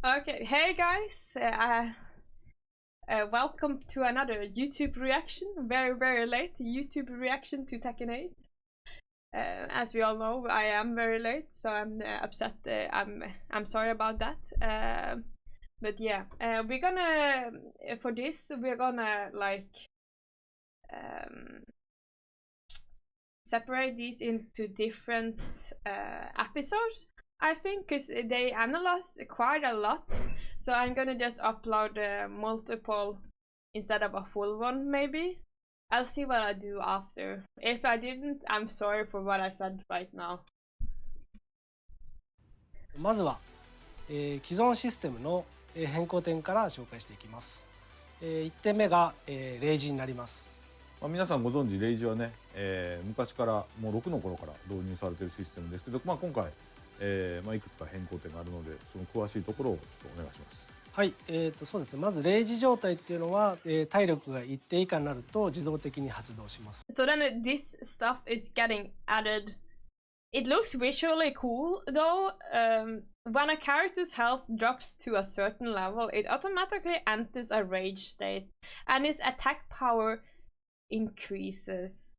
Okay, hey guys, welcome to another YouTube reaction. Very late YouTube reaction to Tekken 8. As we all know, I am very late, so I'm upset. I'm sorry about that. But yeah, we're gonna for this we're gonna like separate these into different episodes. I think because they analyze quite a lot, so I'm gonna just upload multiple instead of a full one. Maybe I'll see what I do after. If I didn't, I'm sorry for what I said right now. まずは、既存システムの変更点から紹介していきます。1点目が、レイジになります。皆さんご存知レイジはね、昔からもう6の頃から導入されているシステムですけど、今回、いくつか変更点があるので、その詳しいところをちょっとお願いします。はい、そうですね。まずレイジ状態っていうのは、体力が一定以下になると自動的に発動します。So then this stuff is getting added. It looks visually cool though. When a character's health drops to a certain level, it automatically enters a rage state, and its attack power increases.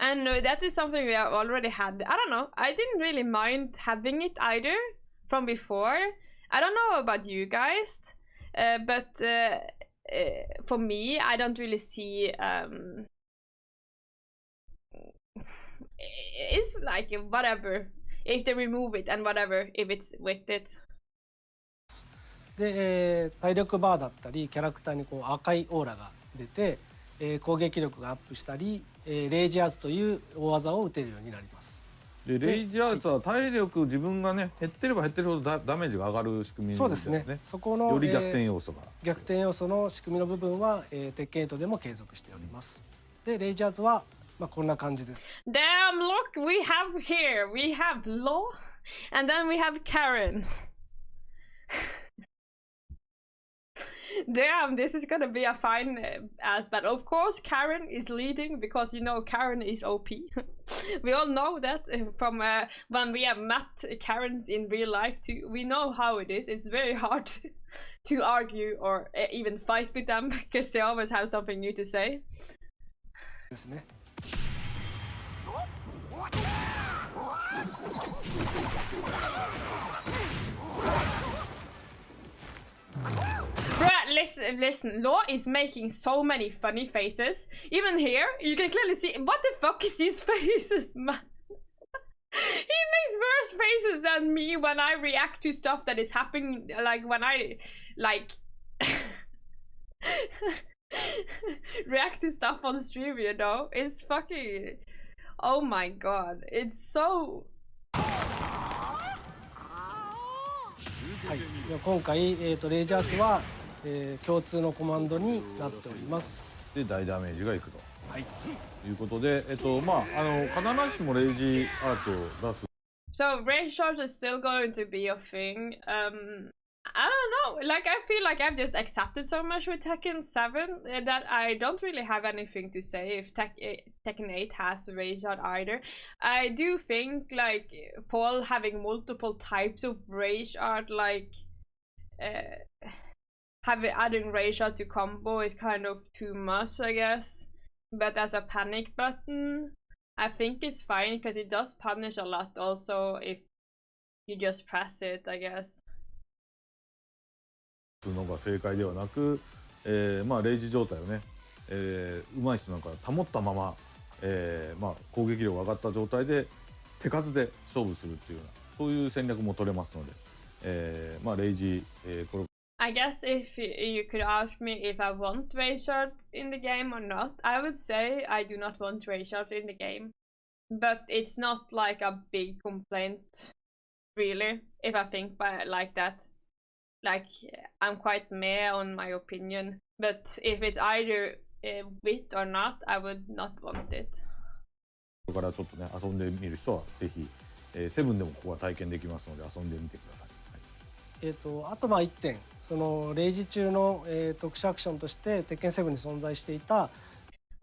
And that is something we have already had. I don't know, I didn't really mind having it either from before. I don't know about you guys, but for me, I don't really see it's like whatever if they remove it and whatever if it's with it. で、体力バーだったりキャラクターにこう赤いオーラが出て、攻撃力がアップしたり、レイジアーツという大技を打てるようになります。でレイジアーツは体力自分がね減ってれば減ってるほどダメージが上がる仕組みなんですね。そうですね。そこのより逆転要素が、逆転要素の仕組みの部分は、鉄拳8でも継続しております。でレイジアーツはこんな感じです。Damn, look, we have Law, and then we have Karen. Damn, this is gonna be a fine ass battle. Of course, Karen is leading because you know Karen is OP. We all know that from when we have met Karens in real life too. We know how it is. It's very hard to argue or even fight with them because they always have something new to say. ですね。Listen, Law is making so many funny faces. Even here, you can clearly see what the fuck is these faces, man. He makes worse faces than me when I react to stuff that is happening, like when I like react to stuff on stream, you know? It's fucking, oh my god, it's so. はい、今回、レイジャーツは、共通のコマンドになっております。で大ダメージがいくと、はい、ということで、必ずしもレイジアーツを出す。So rage charge is still going to be a thing. I don't know. Like I feel like I've just accepted so much with Tekken 7 that I don't really have anything to say if Tekken 8 has rage charge either. I do think like Paul having multiple types of rage art, like adding rage art to combo is kind of too much, I guess. But as a panic button, I think it's fine because it does punish a lot also if you just press it, I guess. のが正解ではなく、レイジ状態をね、上手い人なんか保ったまま、攻撃力が上がった状態で手数で勝負するっていうようなそういう戦略も取れますので、レイジ、これ I guess if you could ask me if I want rage art in the game or not, I would say I do not want rage art in the game. But it's not like a big complaint, really, if I think by it like that. Like, I'm quite meh on my opinion, but if it's either with or not, I would not want it. ここからちょっとね遊んでみる人はぜひ、セブンでもここは体験できますので遊んでみてください。あと1点、そのレイジ中の、特殊アクションとして鉄拳7に存在していた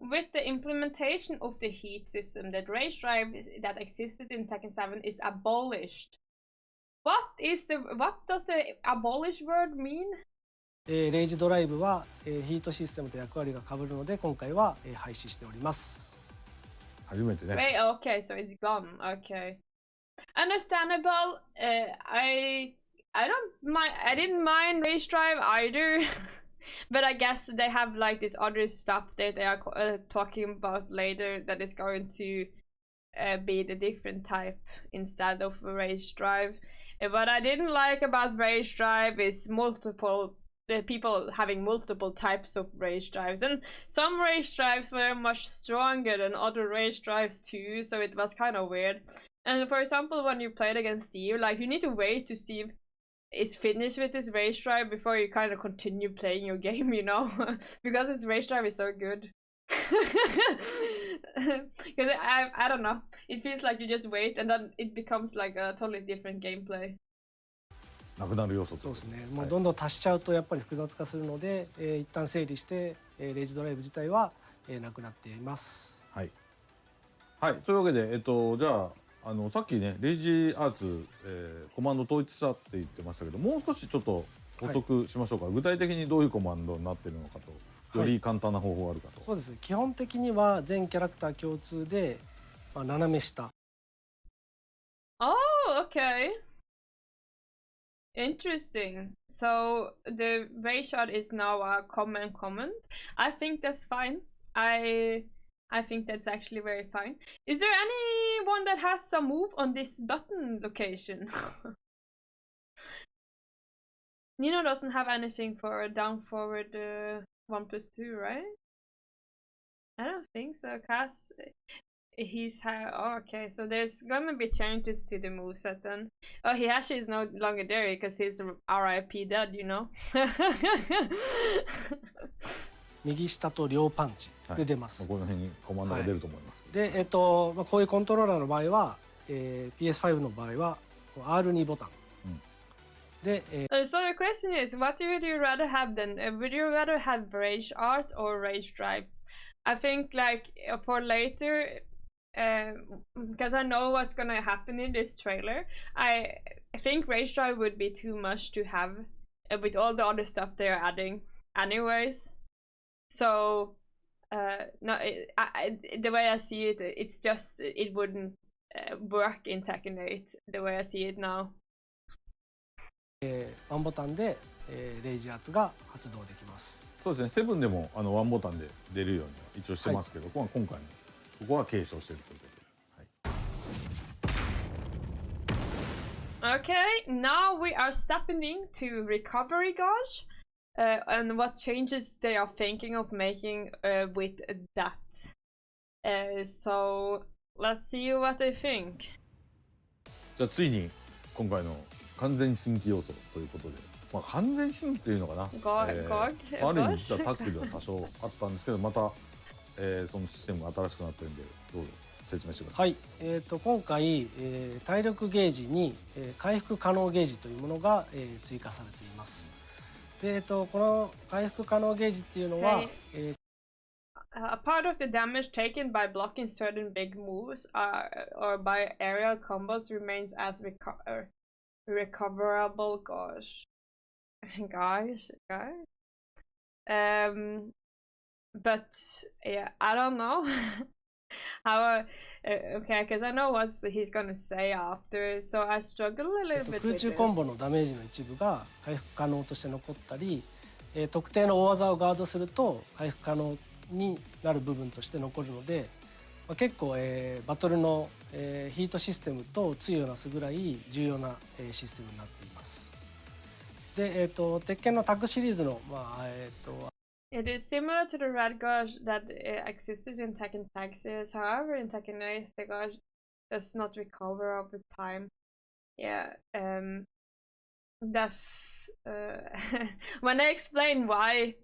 With the implementation of the heat system, that rage drive that existed in Tekken 7 is abolished. what does the abolish word mean? レイジドライブは、ヒートシステムと役割が被るので今回は、廃止しております。初めてね。Wait, okay, so it's gone. Okay, understandable. I don't mind. I didn't mind race drive either, but I guess they have like this other stuff that they are talking about later that is going to be the different type instead of race drive. What I didn't like about race drive is multiple people having multiple types of race drives, and some race drives were much stronger than other race drives too, so it was kind of weird. And for example, when you played against Steve, like you need to wait to Steve is finished with his race drive before you kind of continue playing your game, you know, because his race drive is so good. Because I don't know, it feels like you just wait and then it becomes like a totally different gameplay. なくなる要素そうですね。もうどんどん足しちゃうとやっぱり複雑化するので、一旦整理して、レイジドライブ自体は、なくなっています。はい。はい。というわけでじゃあさっきねレイジアーツ、コマンド統一したって言ってましたけど、もう少しちょっと補足しましょうか。具体的にどういうコマンドになっているのかと、より簡単な方法があるかと。そうですね。基本的には全キャラクター共通で、斜め下。Oh, okay. Interesting. So the ray shot is now a common comment. I think that's fine. I think that's actually very fine. Is there anyone that has some move on this button location? Nino doesn't have anything for a down forward 1+2, right? I don't think so. Cass, oh, okay, so there's gonna be changes to the moveset then. Oh, Hihashi is no longer there because he's RIP dead, you know. 右下と両パンチで出ます。この辺にコマンドが出ると思います。で、こういうコントローラーの場合は、PS5 の場合は R2 ボタン。で、So the question is, what would you rather have then? Would you rather have rage art or rage drives? I think like for later, because I know what's gonna happen in this trailer, I think rage drive would be too much to have with all the other stuff they're adding anyways. So no, the way I see it, it's just it wouldn't work in Tekken 8 the way I see it now. ワンボタンで、レイジアーツが発動できます。そうですね。セブンでもワンボタンで出るように一応してますけど、今回のここは継承しているということで。はい。Okay, now we are stepping into recovery gauge, and what changes they are thinking of making with that. So let's see what they think. じゃあついに今回の完全新規要素ということで、完全新規というのかな。ある意味実はタックルは多少あったんですけど、また、そのシステムが新しくなってるんで、どうぞ説明してください。はい、今回、体力ゲージに、回復可能ゲージというものが、追加されています。で、この回復可能ゲージっていうのは、A part of the damage taken by blocking certain big moves or by aerial combos remains as recoverable. Gosh. But yeah, I don't know how. Okay, because I know what he's gonna say after, so I struggle a little bit with this. 空中コンボのダメージの一部が回復可能として残ったり、特定の大技をガードすると回復可能になる部分として残るので、結構、バトルの、ヒートシステムと対をなすぐらい重要な、システムになっています。で、鉄拳のタッグシリーズの、It is similar to the red gauge that existed in Tekken Tag series. However, in Tekken 8, the gauge does not recover over time. Yeah, that's when I explain why,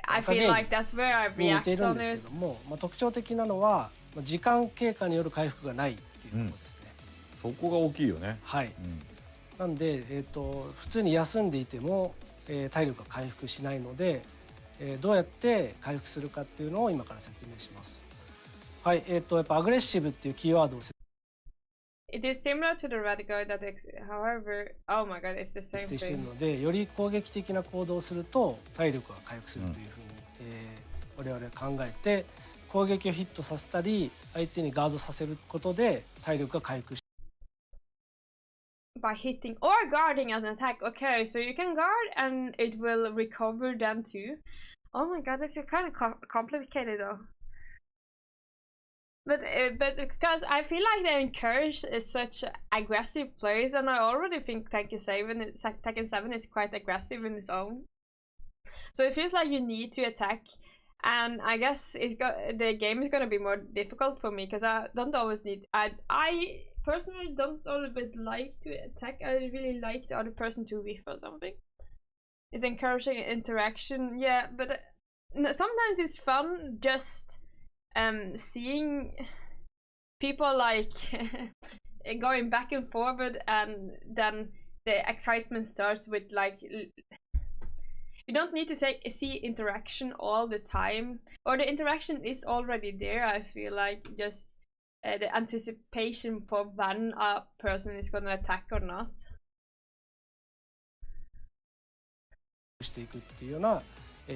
I feel like that's where I react on it. 特徴的なのは時間経過による回復がないっていうことですね。そこが大きいよね。はい。なんで、普通に休んでいても、体力が回復しないので、どうやって回復するかっていうのを今から説明します。はい、やっぱアグレッシブっていうキーワードを It is similar to the Radical that however, oh my god, it's the same している thing. ので、より攻撃的な行動をすると体力が回復するというふうに、我々は考えて、攻撃をヒットさせたり相手にガードさせることで体力が回復し By hitting or guarding an attack. Okay, so you can guard and it will recover then too. Oh my god, it's kind of complicated though. But because I feel like they encourage such aggressive plays, and I already think Tekken 7 is quite aggressive in its own. So it feels like you need to attack, and I guess the game is gonna be more difficult for me because I don't always need. I personally don't always like to attack. I really like the other person to whiff or something. It's encouraging interaction, yeah, but sometimes it's fun just seeing people like going back and forward, and then the excitement starts with like you don't need to see interaction all the time, or the interaction is already there. I feel like just the anticipation for when a person is gonna attack or not. していくっていうような、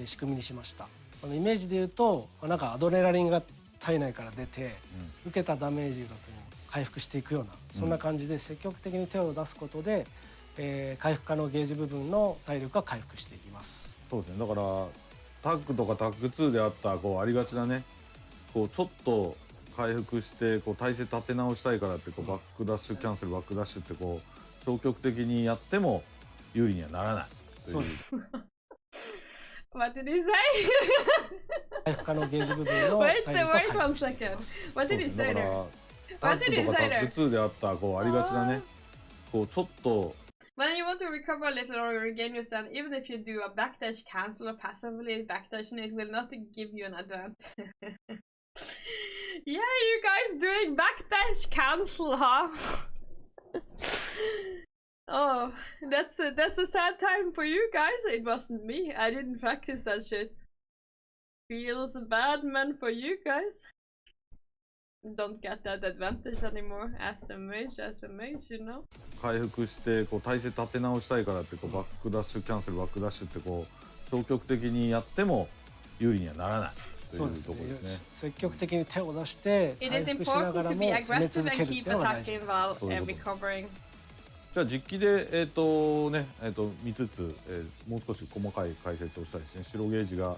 仕組みにしました。このイメージで言うと、なんかアドレナリンが体内から出て、受けたダメージがこう回復していくような、そんな感じで積極的に手を出すことで、回復可能ゲージ部分の体力が回復していきます。そうですね。だからタッグとかタッグ2であったこうありがちなね、こうちょっと回復してこう体勢立て直したいからってこうバックダッシュキャンセルバックダッシュってこう消極的にやっても有利にはならない。そうです。What did he say? 回復可能ゲージ部分の体力が回復していきます。What did he say there? タッグとかタッグ2であったこうありがちなね、こうちょっと When you want to recover a little or regain your stand, even if you do a backdash cancel or passively backdashing, it will not give you an advantage. Yeah, you guys doing backdash cancel, huh? Oh, that's a sad time for you guys. It wasn't me. I didn't practice that shit. Feels bad, man, for you guys. Don't get that advantage anymore as a mage, you know. 回復してこう体勢立て直したいからってこうバックダッシュキャンセルバックダッシュってこう消極的にやっても有利にはならないというところですね。積極的に手を出して回復しながらも攻め続けるっていうのが大事です。じゃあ実機で見つつ、もう少し細かい解説をしたいですね。白ゲージが、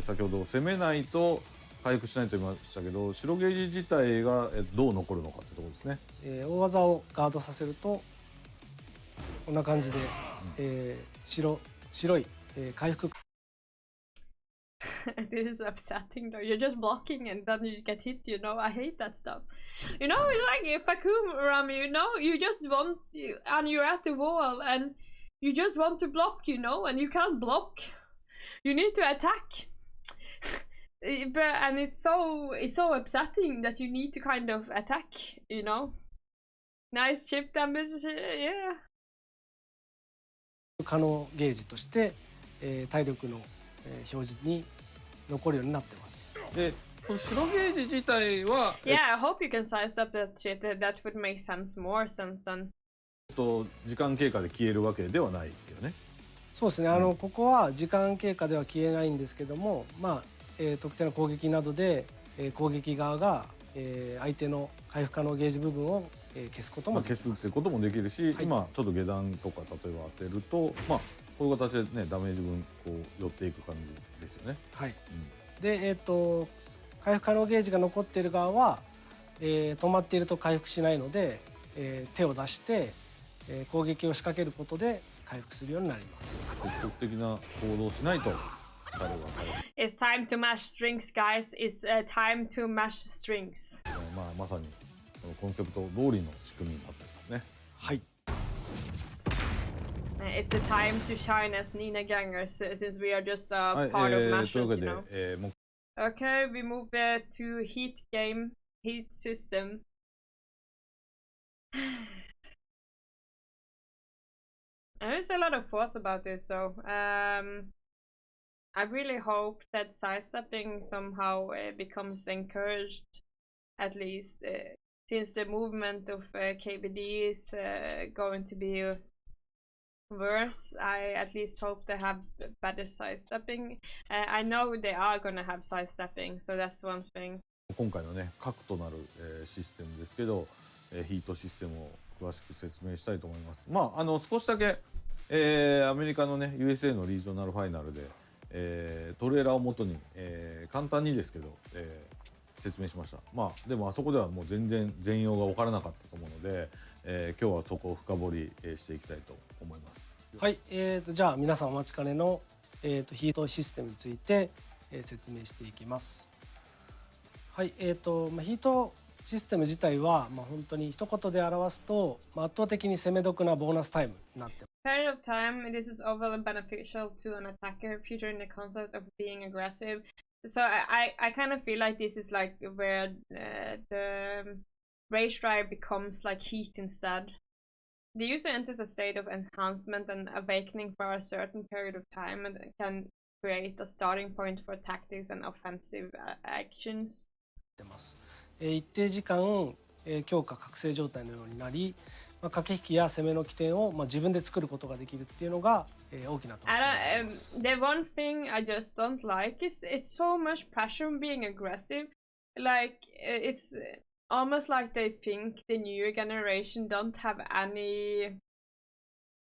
先ほど攻めないと回復しないと言いましたけど、白ゲージ自体がどう残るのかってところですね。大技をガードさせるとこんな感じで、白い、回復 This is upsetting though. You're just blocking and then you get hit, you know. I hate that stuff. You know, it's like if Fakum, you know, you just want, and you're at the wall and you just want to block, you know, and you can't block. You need to attack. And it's so upsetting that you need to kind of attack, you know. Nice chip damage, yeah. 可能ゲージとして、体力の、表示に残るようになってます。で、この白ゲージ自体は Yeah, I hope you can size up that shit. That would make sense, more sense than. 時間経過で消えるわけではないよね。そうですね。ここは時間経過では消えないんですけども、まあ、特定の攻撃などで、攻撃側が、相手の回復可能ゲージ部分を、消すこともできます。消すってこともできるし、はい、今ちょっと下段とか例えば当てると、まあこういう形でねダメージ分こう寄っていく感じですよね。はい。で回復可能ゲージが残っている側は、止まっていると回復しないので、手を出して、攻撃を仕掛けることで回復するようになります。積極的な行動をしないと。It's time to mash strings, guys. It's time to mash strings. まあまさにこのコンセプト通りの仕組みになっていますね。はい。It's the time to shine as Nina gangers since we are just a part of mashers, you know. Okay, we move to heat game, heat system. There's a lot of thoughts about this though. I really hope that sidestepping somehow becomes encouraged, at least. since the movement of KBD is going to be worse, I at least hope they have better sidestepping. I know they are gonna have sidestepping, so that's one thing. 今回のね核となる、システムですけど、ヒートシステムを詳しく説明したいと思います。まあ少しだけ、アメリカのね USA のリージョナルファイナルで、トレーラーを元に、簡単にですけど、説明しました。まあでもあそこではもう全然全容が分からなかったと思うので、今日はそこを深掘り、していきたいと思います。はい、じゃあ皆さんお待ちかねの、ヒートシステムについて、説明していきます。はい、ヒートシステム自体は、本当に一言で表すと、圧倒的に攻め得なボーナスタイムになってます。Period of time, this is overly beneficial to an attacker, featuring the concept of being aggressive. So I kind of feel like this is like where the rage drive becomes like heat instead. The user enters a state of enhancement and awakening for a certain period of time and can create a starting point for tactics and offensive actions. 一定時間、強化覚醒状態のようになり、駆け引きや攻めの起点を、自分で作ることができるっていうのが、大きな特徴です。The one thing I just don't like is it's so much pressure on being aggressive. Like it's almost like they think the new generation don't have any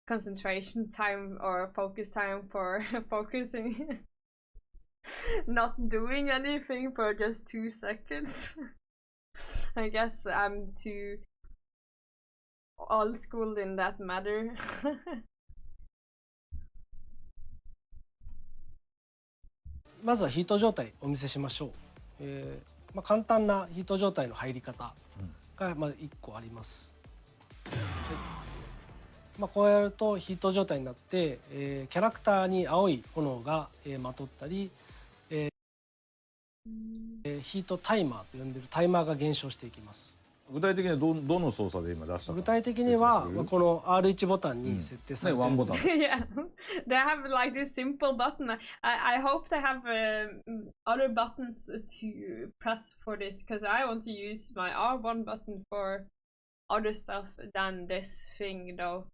concentration time or focus time for focusing. Not doing anything for just 2 seconds. I guess I'm too old school in that matter. まずはヒート状態お見せしましょう。簡単なヒート状態の入り方が1個あります。こうやるとヒート状態になって、キャラクターに青い炎が、まとったり、ヒートタイマーと呼んでるタイマーが減少していきます。具体的にはどの操作で今出したか。具体的にはこの R1 ボタンに設定されている、ワンボタン。Yeah, they have like this simple button. I hope they have other buttons to press for this, because I want to use my R1 button for other stuff than this thing though.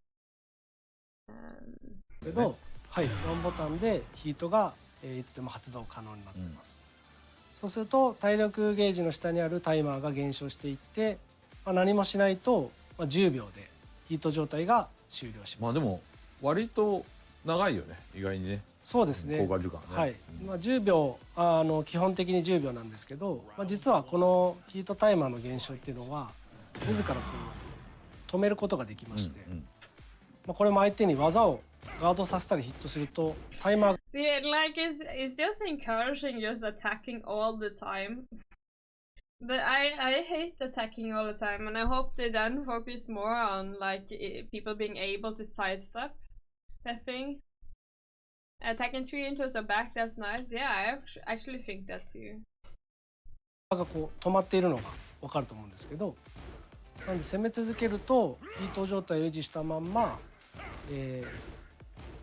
けど、はい、ワンボタンでヒートがいつでも発動可能になっています。そうすると体力ゲージの下にあるタイマーが減少していって、何もしないと、10秒でヒート状態が終了します。でも割と長いよね、意外にね。そうですね。効果時間ね。はい。10秒基本的に10秒なんですけど、実はこのヒートタイマーの減少っていうのは自らこう止めることができまして、これも相手に技をガードさせたりヒットするとタイマー。See, like it's just encouraging just attacking all the time. But I hate attacking all the time, and I hope they then focus more on like people being able to sidestep that thing. Attacking 3 into a back, that's nice. Yeah, I actually think that too. がこう止まっているのが分かると思うんですけど、なんで攻め続けるとヒート状態を維持したまんま、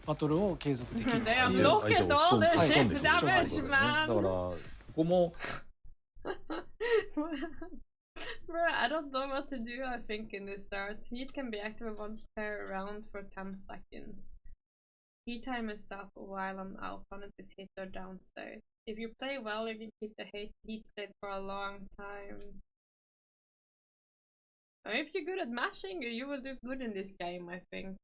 バトルを継続できるっていう。Look at all the shit damage, man. だからここも。Bro, I don't know what to do, I think, in this start. Heat can be active once per round for 10 seconds. Heat timer stop while an opponent is hit or downstate. If you play well, you can keep the heat state for a long time. If you're good at mashing, you will do good in this game, I think.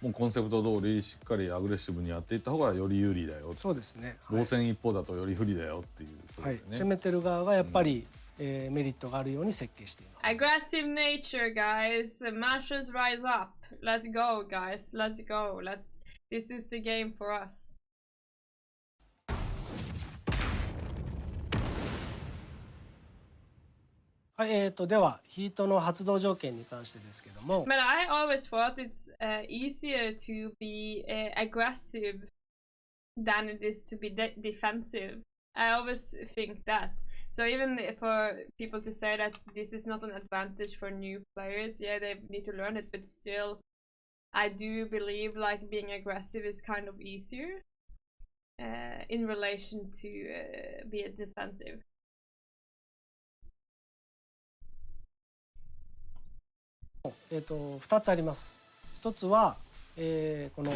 もうコンセプト通りしっかりアグレッシブにやっていった方がより有利だよ。そうですね。防戦一方だとより不利だよっていう、はい。攻めてる側がやっぱり、メリットがあるように設計しています。Aggressive nature, guys. Mashers rise up. Let's go, guys. Let's go. This is the game for us. はい、ではヒートの発動条件に関してですけども。But I always thought it's easier to be aggressive than it is to be defensive. I always think that. So even for people to say that this is not an advantage for new players, yeah, they need to learn it, but still, I do believe like being aggressive is kind of easier in relation to be a defensive. 2つあります。1つは、この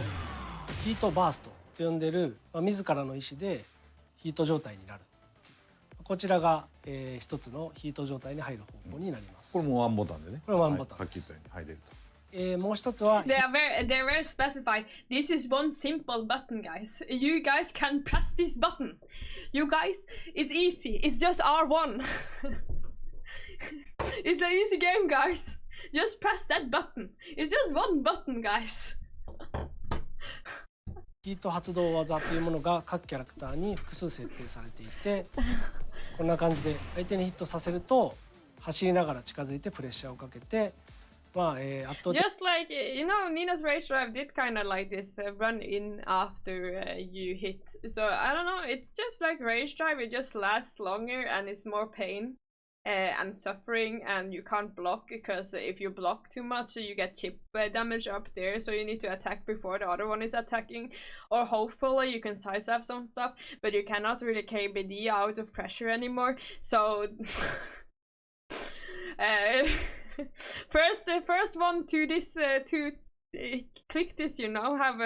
ヒートバーストと呼んでる、自らの意思でヒート状態になる。こちらが、一つのヒート状態に入る方法になります。これもワンボタンでね。これワンボタンさっき言ったように入れると。もう一つは they're very specified. This is one simple button, guys. You guys can press this button. You guys, it's easy. It's just R1. It's an easy game, guys. Just press that button. It's just one button, guys. ヒート発動技というものが各キャラクターに複数設定されていて、こんな感じで相手にヒットさせると走りながら近づいてプレッシャーをかけて、圧倒的 Just like, Nina's Rage Drive did kind of like this run in after you hit. So I don't know, it's just like Rage Drive, it just lasts longer and it's more pain and suffering, and you can't block because if you block too much you get chip damage up there, so you need to attack before the other one is attacking, or hopefully you can sidestep some stuff, but you cannot really KBD out of pressure anymore. So the first one to this to click this, have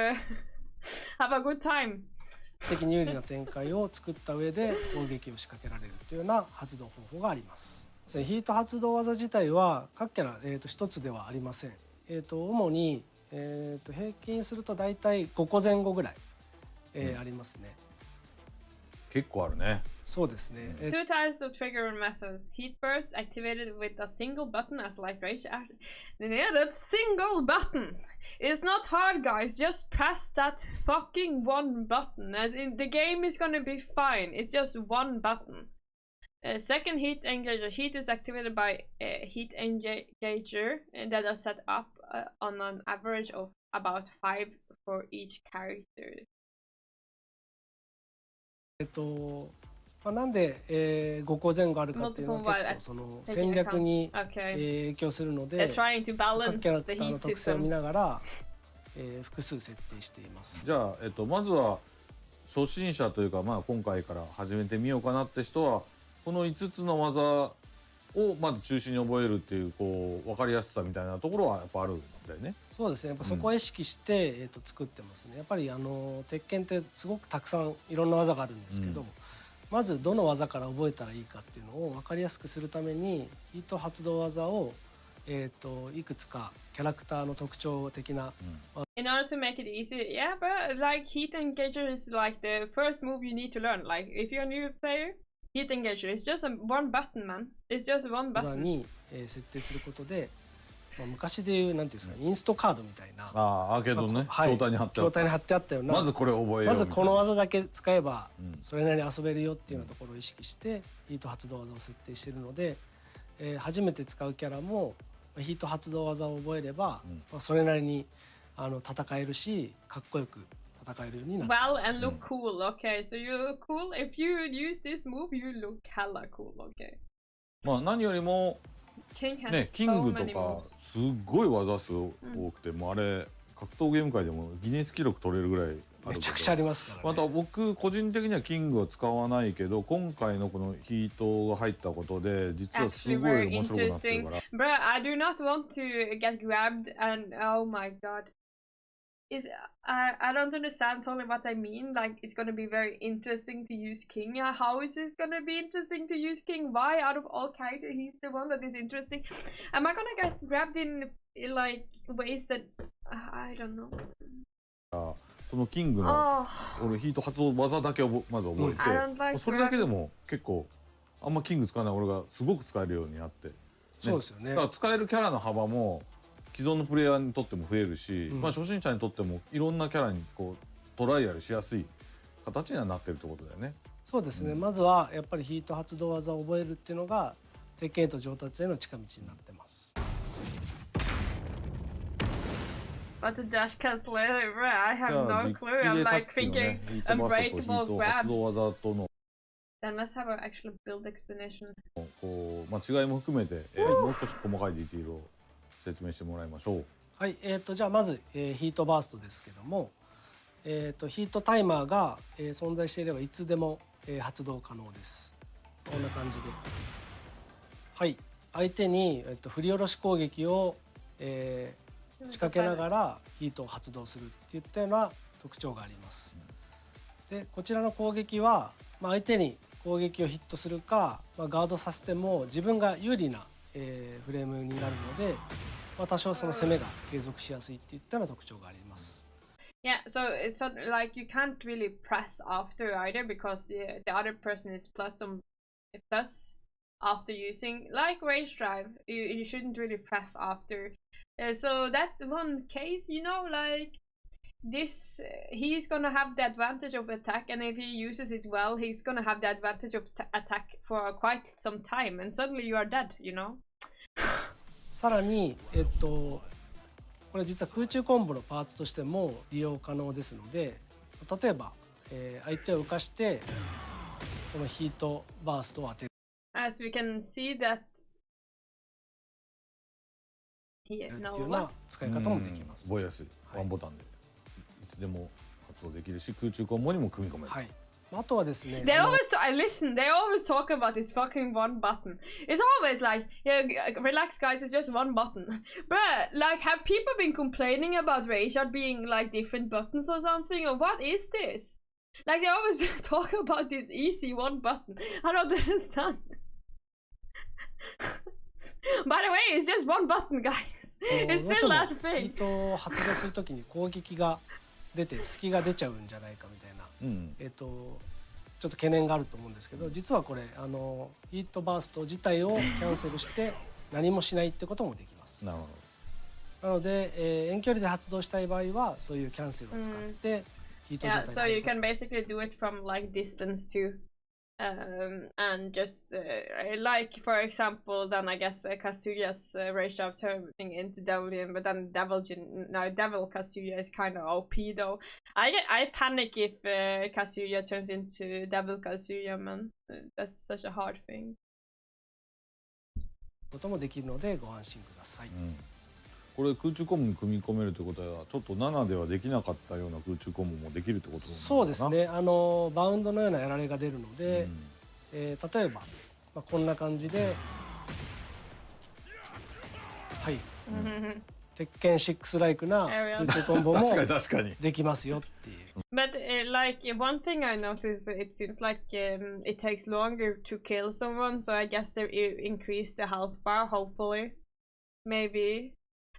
a good time. 的に有利な展開を作った上で攻撃を仕掛けられるというような発動方法があります。ヒート発動技自体は各キャラ、一つではありません。主に、平均するとだいたい5個前後ぐらい、ありますね。結構あるね。そうですね。Two types of trigger methods. Heat burst activated with a single button as light rage. Yeah, that single button. It's not hard, guys. Just press that fucking one button. And the game is gonna be fine. It's just one button. Second heat engager. Heat is activated by a heat engager that are set up on an average of about 5 for each character. なんで、5個前後あるかっていうのは結構その戦略に、影響するので、各キャラクターの特性を見ながら、複数設定しています。じゃあ、まずは初心者というか、今回から始めてみようかなって人はこの5つの技をまず中心に覚えるっていう分かりやすさみたいなところはやっぱあるんだよね。そうですね。やっぱそこは意識して、作ってますね。やっぱり鉄拳ってすごくたくさんいろんな技があるんですけど、まずどの技から覚えたらいいかっていうのを分かりやすくするためにヒート発動技を、いくつかキャラクターの特徴的な、In order to make it easy, yeah, but like heat engager is like the first move you need to learn. Like if you're a new player, heat engager is just one button, man. It's just one 技 button. に、設定することで、昔でいうなんていうんですか、インストカードみたいな、アーケードのね、筐体に貼ってあった。筐体に貼ってあったような、まずこれを覚えよう。まずこの技だけ使えばそれなりに遊べるよっていうようなところを意識してヒート発動技を設定しているので、初めて使うキャラもヒート発動技を覚えれば、それなりに戦えるし、かっこよく戦えるようになってます。 Well, and look cool. Okay, so you look cool. If you use this move, you look hella cool. Okay. 何よりもKing has ね、キ so ングと many か moves. すっごい技数多くて、もうあれ格闘ゲーム界でもギネス記録取れるぐらいあるけど、めちゃくちゃありますからね。また僕個人的にはキングを使わないけど、今回のこのヒートが入ったことで実はす Actually, ごい very 面白くなってる interesting. から。 Bruh, I do not want to get grabbed and oh my god. I don't understand totally what I mean. Like, it's gonna be very interesting to use King. How is it gonna be interesting to use King? Why, out of all characters, he's the one that is interesting? Am I gonna get grabbed in like ways that I don't know? そのキングの俺ヒート発動技だけをまず覚えて、それだけでも結構あんまキング使わない俺がすごく使えるようになって、そうですよね。だから使えるキャラの幅も既存のプレイヤーにとっても増えるし、初心者にとってもいろんなキャラにトライアルしやすい形にはなってるってことだよね。そうですね。まずはやっぱりヒート発動技を覚えるっていうのが鉄拳へと上達への近道になってます。But the dash cancel, I have no clue. I'm like thinking unbreakable grabs. Then let's have an actual build explanation. 違いも含めて、もう少し細かいディティールを説明してもらいましょう。はい、じゃあまず、ヒートバーストですけども、ヒートタイマーが、存在していればいつでも、発動可能です。こんな感じで、はい、相手に、振り下ろし攻撃を、仕掛けながらヒートを発動するっていったような特徴があります。でこちらの攻撃は、相手に攻撃をヒットするか、ガードさせても自分が有利な、フレームになるので、多少その攻めが継続しやすいっていったような特徴があります。Yeah, so it's not like you can't really press after either because the other person is plus after using like rage drive. You shouldn't really press after. So that one case, like this, he's gonna have the advantage of attack, and if he uses it well, he's gonna have the advantage of attack for quite some time, and suddenly you are dead, さらに、これ実は空中コンボのパーツとしても利用可能ですので、例えば、相手を浮かしてこのヒートバーストを当てる。As we can see that here, っていうような使い方もできます。覚えやすい、ワンボタンでいつでも発動できるし、空中コンボにも組み込める。はい。あとはですね。They always talk about this fucking one button. It's always like, yeah, relax guys, it's just one button. Bruh, like have people been complaining about Rayshard being like different buttons or something? Or what is this? Like they always talk about this easy one button. I don't understand. By the way, it's just one button, guys. It's still that ヒー big. トを発動するときに攻撃が出て隙が出ちゃうんじゃないかみたいな、ちょっと懸念があると思うんですけど、実はこれヒートバースト自体をキャンセルして何もしないってこともできます。なるほど。なので、遠距離で発動したい場合はそういうキャンセルを使ってヒート状態 Yeah, so you can basically do it from like distance too. And just like for example, then I guess Kazuya's rage of turning into Devilian, but then Devil Kazuya is kind of OP though. I panic if Kazuya turns into Devil Kazuya, man. That's such a hard thing. こともできるのでご安心ください。これ空中コンボに組み込めるということは、ちょっと7ではできなかったような空中コンボもできるってことなのかな。そうですね。バウンドのようなやられが出るので、例えば、こんな感じで、はい、鉄拳6ライクな空中コンボもできますよっていう。But like one thing I noticed, it seems like it takes longer to kill someone, so I guess they increase the health bar, hopefully, maybe.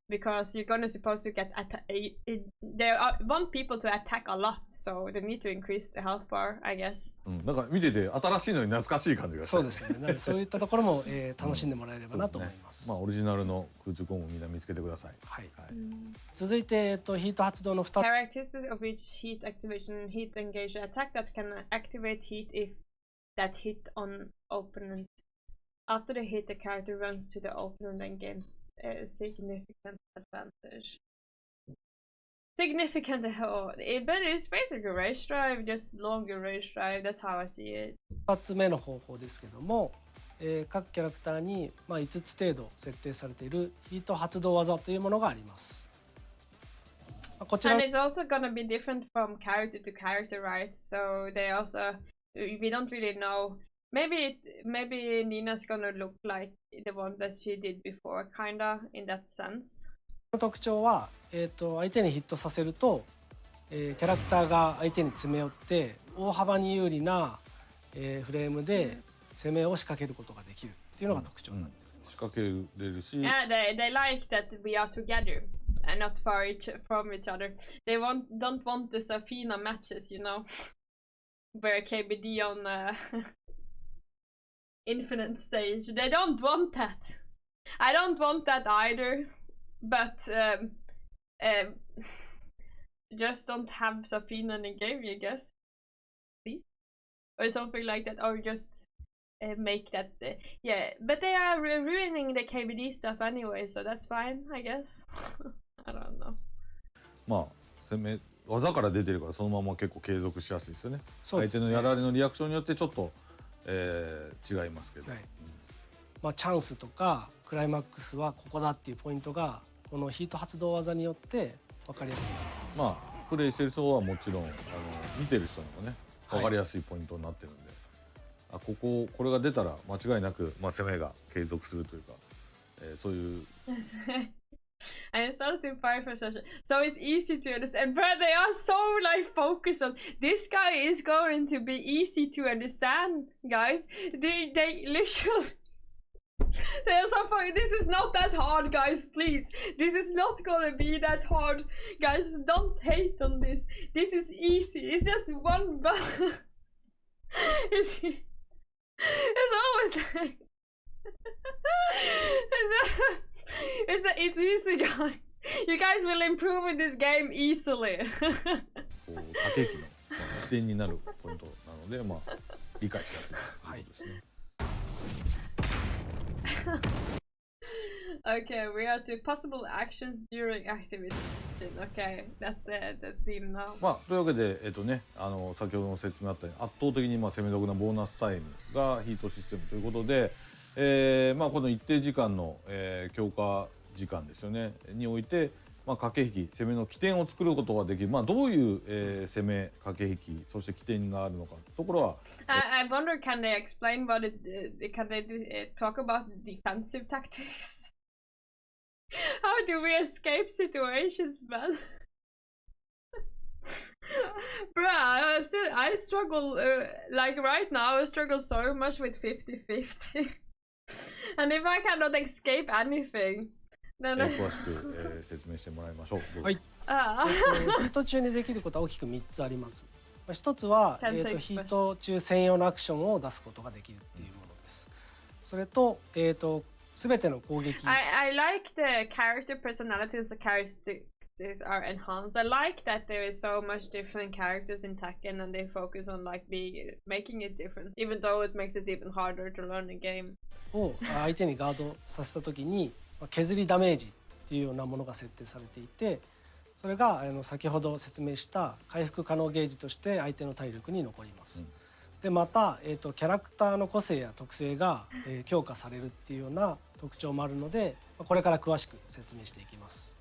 Because you're gonna supposed to get they want people to attack a lot, so they need to increase the health bar, I guess. なんか見てて新しいのに懐かしい感じがした。そうですね。なのでそういったところも、楽しんでもらえればなと思います。オリジナルの空中コンボをみんな見つけてください。はい。続いてヒート発動の2 characteristics of each heat activation, heat engage attack that can activate heat if that hit on opponent. After the hit, the character runs to the opponent and gains a significant advantage. Significant, but it's basically a rage drive, just longer rage drive. That's how I see it. 2つ目の方法ですけども、各キャラクターに、5つ程度設定されているヒート発動技というものがあります。こちら And it's also gonna be different from character to character, right? So they also, we don't really know. Maybe Nina's gonna look like the one that she did before, kinda in that sense. 特徴は、相手にヒットさせると、キャラクターが相手に詰め寄って大幅に有利な、フレームで攻めを仕掛けることができるっていうのが特徴になっています。仕掛けれるし。Yeah, they like that we are together and not from each other. They don't want the Safina matches, where KBD on Infinite stage. They don't want that. I don't want that either. But just don't have Safina in the game, I guess. Please, or something like that, or just make that. Yeah, but they are ruining the KBD stuff anyway, so that's fine, I guess. I don't know. 攻め技から出てるからそのまま結構継続しやすいですよね。相手のやられのリアクションによってちょっと違いますけど、チャンスとかクライマックスはここだっていうポイントがこのヒート発動技によって分かりやすくなります。プレイしてる人はもちろん見てる人にもね分かりやすいポイントになってるんで、これが出たら間違いなく、攻めが継続するというか、そういう And it started to 5 session. So it's easy to understand. But they are so like focused on this guy is going to be easy to understand, guys. They literally they are so funny. This is not that hard, guys, please. This is not gonna be that hard. Guys, don't hate on this. This is easy. It's just one button. it's always like it's easy, guys. You guys will improve in this game easily. こう駆け引きの起点になるポイントなので、まあ理解しやすいということですね。Okay, we are to possible actions during activation. Okay, that's the theme now. まあというわけで先ほどの説明あったように圧倒的に攻め得なボーナスタイムがヒートシステムということで、この一定時間の、強化時間ですよねにおいて、駆け引き攻めの起点を作ることができる、どういう、攻め駆け引きそして起点があるのかというところは、I wonder, can they explain what can they talk about defensive tactics? How do we escape situations, man? Bruh, I struggle, like right now I struggle so much with 50-50. And if I cannot escape anything, then 詳しく、説明してもらいましょう。はい。ヒート中にできることは大きく3つあります。一つは、ヒート中専用のアクションを出すことができるっていうものです。それと、すべての攻撃。I like the character personalities, the characters are enhanced. I like that there is so much different characters in Tekken and they focus on like making it different, even though it makes it even harder to learn the game. を相手にガードさせたときに削りダメージっていうようなものが設定されていて、それが先ほど説明した回復可能ゲージとして相手の体力に残ります。でまた、キャラクターの個性や特性が、強化されるっていうような特徴もあるので、これから詳しく説明していきます。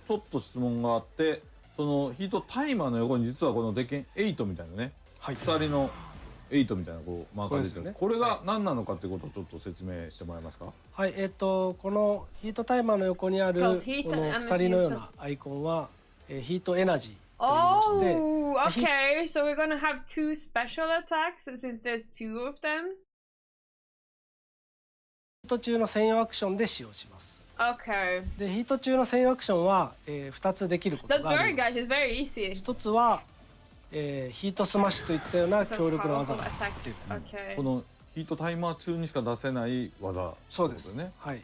ちょっと質問があって、そのヒートタイマーの横に実はこの鉄拳8みたいなね、鎖の8みたいなこうマーカー出てるんです。これが何なのかっていうことをちょっと説明してもらえますか。はい、このヒートタイマーの横にあるこの鎖のようなアイコンは、ヒートエナジー。Oh, okay. So we're gonna have 2 special attacks since there's 2 of them. ヒート中の専用アクションで使用します。Okay. でヒート中の専用アクションは、2つできることがあります。Don't worry, guys. It's very easy. 一つは、ヒートスマッシュといったような強力な技が出る。Okay. このヒートタイマー中にしか出せない技そうですね。はい。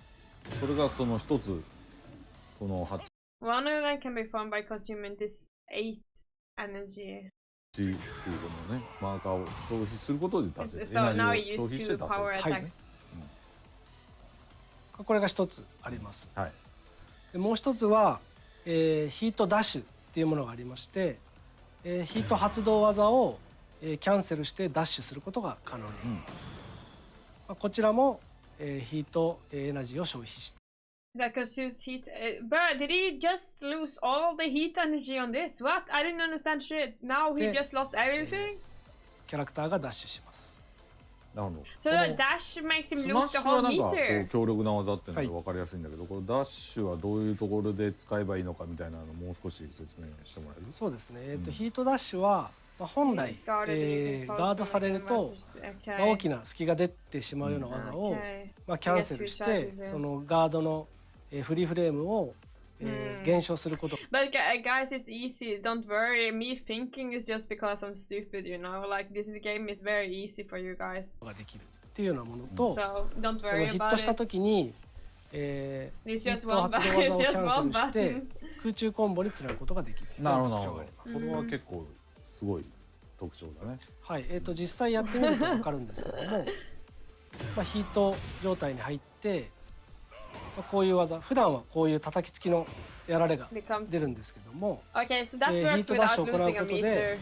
それがその一つこの8。One of them can be found by consuming this 8 energy. っていうこのねマーカーを消費することで出せる。So now you use 2 power attacks. これが一つあります。はい。でもう一つは、ヒートダッシュっていうものがありまして、ヒート発動技を、キャンセルしてダッシュすることが可能になります。こちらも、ヒートエナジーを消費して。That consumes heat. But did he just lose all the heat energy on this? What? I didn't understand shit. Now he just lost everything? キャラクターがダッシュします。なるほど。So the dash makes him lose the whole スマッシュはなんかこ meter. う強力な技っていうのが分かりやすいんだけど、これダッシュはどういうところで使えばいいのかみたいなのをもう少し説明してもらえる？そうですね。ヒートダッシュは、本来、ガードされると、大きな隙が出てしまうような技を、キャンセルしてそのガードのフリーフレームを減少すること。But guys, it's easy. Don't worry. Me thinking is just because I'm stupid, you know. Like this game is very easy for you guys. ができるっていうようなものと、So don't その worry ヒッ about トした it. 時に、ヒ It's ッ just ト one 発 button. 動技を It's キャ just ンセ one ルして button. 空中コンボにつなぐことができる。なるほどなるほど。ここれは結構すごい特徴だね。はい、実際やってみると分かるんですけども、ヒート状態に入って、こういう技、普段はこういう叩きつきのやられが出るんですけども、Okay, so that ヒ works ートダッシュ without を行う losing こ a とで meter.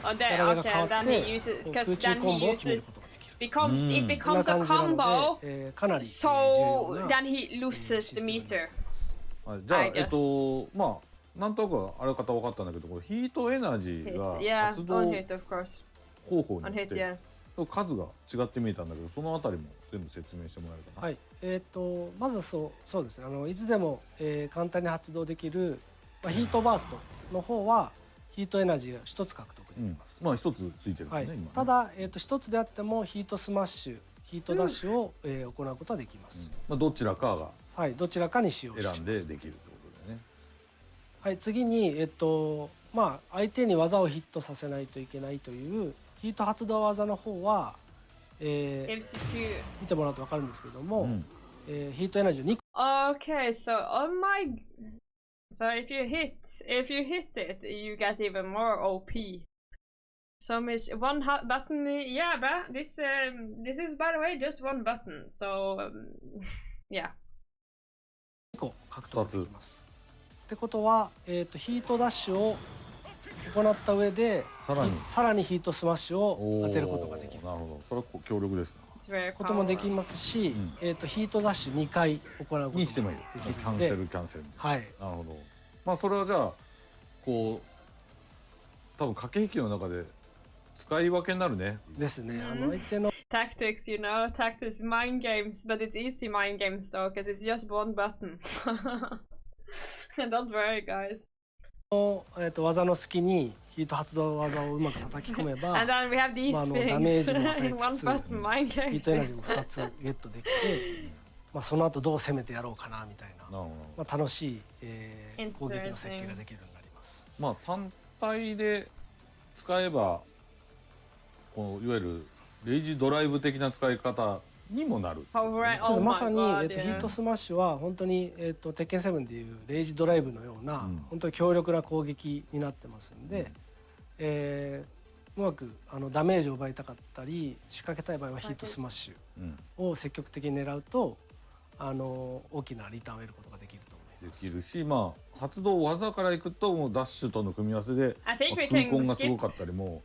Oh, や there. られが Okay, 変わっ then て he uses 空 because 中 then コン he ボを決めるこ uses とができる。it こん becomes な a 感じな combo. ので、かなり重 So 要な then he loses シ the ステムにな meter. ります。はい、じゃあ I guess. なんとなくあらかた分かったんだけど、これヒートエナジー Hit. が Yeah, 発動 on hit of course. 方法に On よっ hit, て yeah. 数が違って見えたんだけど、そのあたりも全部説明してもらえるかな。はい、まずそうですね、いつでも、簡単に発動できる、ヒートバーストの方はヒートエナジーが1つ獲得できます、まあ1つついてるんだね、今ね。ただ、1つであってもヒートスマッシュ、ヒートダッシュを、行うことはできます、どちらかがはい、どちらかに使用します。選んでできるってことだよね。はい、次に、相手に技をヒットさせないといけないというヒート発動技の方は、見てもらうと分かるんですけども、ヒートエナジーを2個。Okay, so so if you hit it, you get even more OP. So much one hot button, yeah, but this is by the way just one button. So yeah. 2個獲得できます。ってことは、ヒートダッシュを行った上でさらにヒートスマッシュを当てることができる。なるほど、それは強力ですね。こともできますし、ヒートダッシュ2回行うこともできるので、キャンセルはい。なるほど。まあそれはじゃあこう多分駆け引きの中で使い分けになるね。ですね。相手のtactics, you know, tactics, mind games, but it's easy mind games though, because it's just one button. Don't worry, guys. 技の隙にヒート発動技をうまく叩き込めば、And then we have these ダメージも与え in つ one つ、 button mind ヒー games. トエナジーも2つゲットできて、その後どう攻めてやろうかなみたいな、楽しい、攻撃の設計ができるようになります。まあ単体で使えばこういわゆるレイジドライブ的な使い方にもなる。まさに、ヒートスマッシュは本当に、鉄拳7でいうレイジドライブのような、本当に強力な攻撃になってますんで、うまくダメージを奪いたかったり仕掛けたい場合はヒートスマッシュを積極的に狙うと、大きなリターンを得ることができると思います。できるし、まあ発動技からいくともうダッシュとの組み合わせで空間がすごかったりも。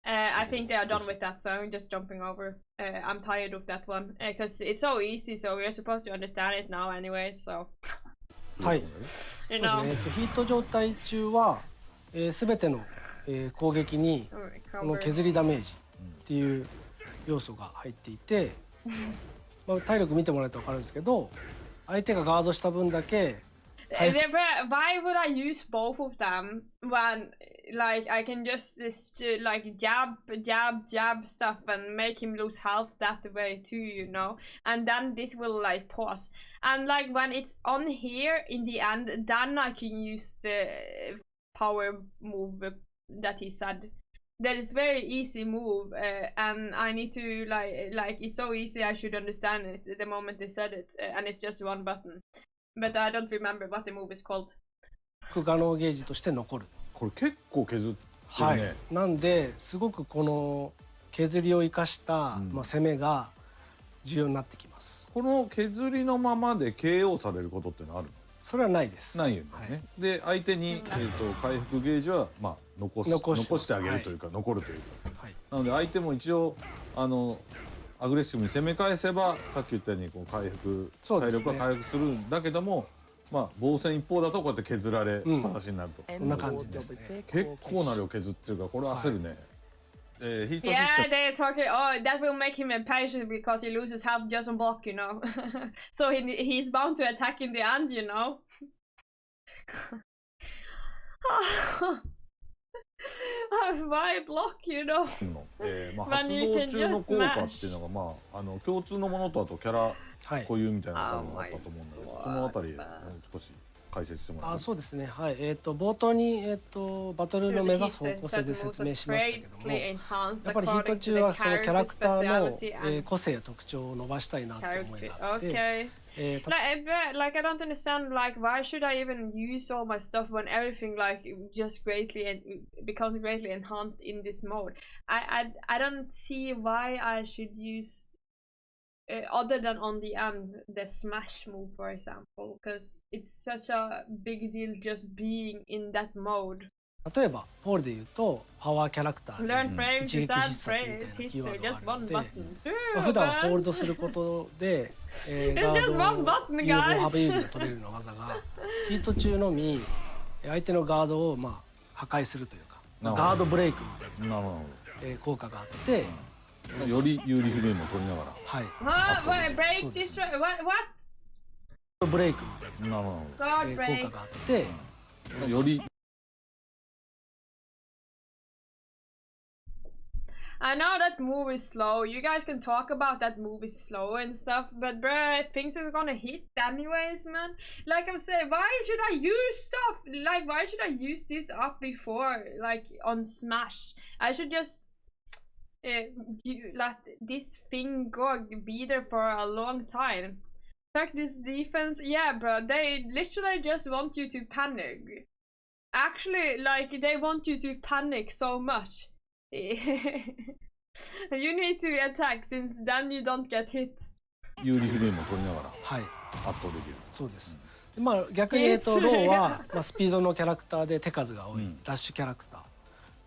I think they are done with that, so I'm just jumping over. I'm tired of that one because it's so easy. So we're supposed to understand it now, anyway. So. はい。ヒート状態中はすべての攻撃にこの削りダメージっていう要素が入っていて、体力見てもらうと分かるんですけど、相手がガードした分だけ。Why would I use both of them when like I can just like jab stuff and make him lose health that way too, you know? And then this will like pause. And like when it's on here in the end, then I can use the power move that he said. That is very easy move, and I need to like it's so easy I should understand it the moment they said it, and it's just one button. But I don't remember what the move is called. 可能ゲージとして残る。これ結構削ってるね。なんですごくこの削りを生かした、攻めが重要になってきます。この削りのままで KO されることってのあるの？それはないです。ないよね。で相手に、回復ゲージは、残してあげるというか、残るというか、なので相手も一応アグレッシブに攻め返せばさっき言ったようにこう回復、体力は回復するんだけども、防戦一方だとこうやって削られ話になると、そんな感じですね。結構な量削ってるからこれ焦るね。Yeah, they're talking. Oh, that will make him impatient because he loses health just on block, you know. So he's bound to attack in the end, you know. Why block, you know? 発動中の効果っていうのが共通のものとあとキャラ固有みたいなのがあったと思うんだけど、そのあたり少し解説してもらえますか？そうですね。はい。冒頭にバトルの目指す方向性で説明しましたけども、やっぱりヒート中はそのキャラクターの個性や特徴を伸ばしたいなと思いがあって、like I don't understand like why should I even use all my stuff when everything like just becomes greatly enhanced in this mode. I don't see why I should use other than on the end the smash move, for example, because it's such a big deal just being in that mode. 例えばポールで言うとパワーキャラクターで一撃必殺みたいなキーワードがあるので、普段ホールドすることでガードを有効幅有利が取れるような技がヒート中のみ相手のガードを破壊するというか、ガードブレイクみたいな効果があって、より有利フレームを取りながら。はい。What? Break this? What? ブレイクなるほGod 効果 break. があって、ど。より I know that move is slow. You guys can talk about that move is slow and stuff, but bruh, things is gonna hit anyways, man. Like I'm saying, why should I use stuff? Like, why should I use this up before, like, on Smash? I should just let this thing be there for a long time. Fuck this defense. Yeah, bro, they literally just want you to panic. Actually, like, they want you to panic so much. You need to attack since then you don't get hit. 有利フレームを取りながらはい。圧倒できる。そうです。でまあ逆に言うとローはまあスピードのキャラクターで手数が多い、ラッシュキャラクター。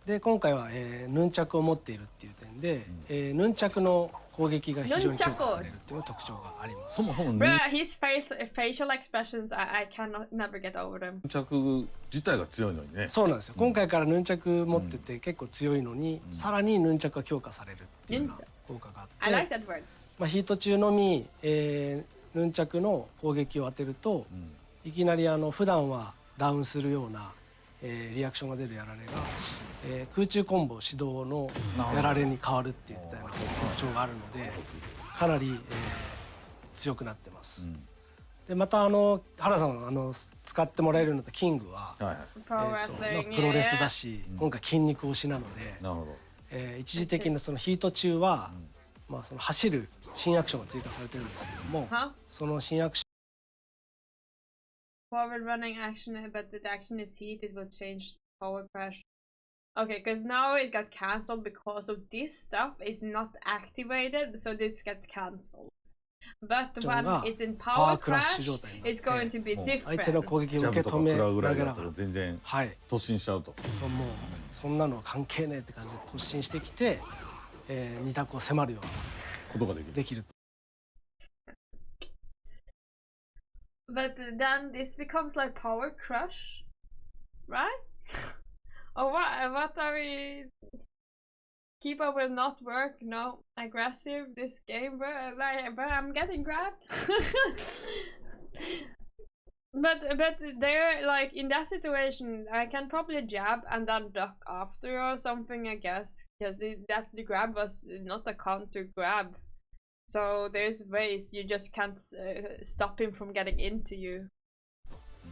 で今回はヌンチャクを持っているっていう点で、ヌンチャクの攻撃が非常に強化されるっていう特徴があります。そもそもヌン Bruh, his facial expressions, I cannot never get over them. チャク自体が強いのにね。そうなんですよ。今回からヌンチャク持ってて結構強いのに、さらにヌンチャクが強化されるっていうような効果があって、I like that word. まあヒート中のみ、ヌンチャクの攻撃を当てると、いきなり普段はダウンするような、リアクションが出るやられが、空中コンボ指導のやられに変わるっていったような特徴があるので、かなり、強くなってます。でまた原さん使ってもらえるようになったキングは、Pro まあ wrestling. プロレスだし、今回筋肉推しなので、なるほど。一時的なそのヒート中は、まあその走る新アクションが追加されてるんですけども、その新アクション Forward running action, but the action is heat, it will change power crash. Okay, because now it got cancelled because of this stuff is not activated, so this gets cancelled. But when it's in power crash, it's going to be 相手の different. 攻撃をジャブとか受け止め食らうぐらないがらだったら全然はい突進しちゃうと。もうそんなのは関係ねえって感じで突進してきて、二択を迫るようなことができる。できる。 But then this becomes like power crush, right? Or what are we? Keeper will not work. No, aggressive this game, but I'm getting grabbed. But they're like in that situation, I can probably jab and then duck after or something, I guess, because the grab was not a counter grab. So there's ways you just can't stop him from getting into you.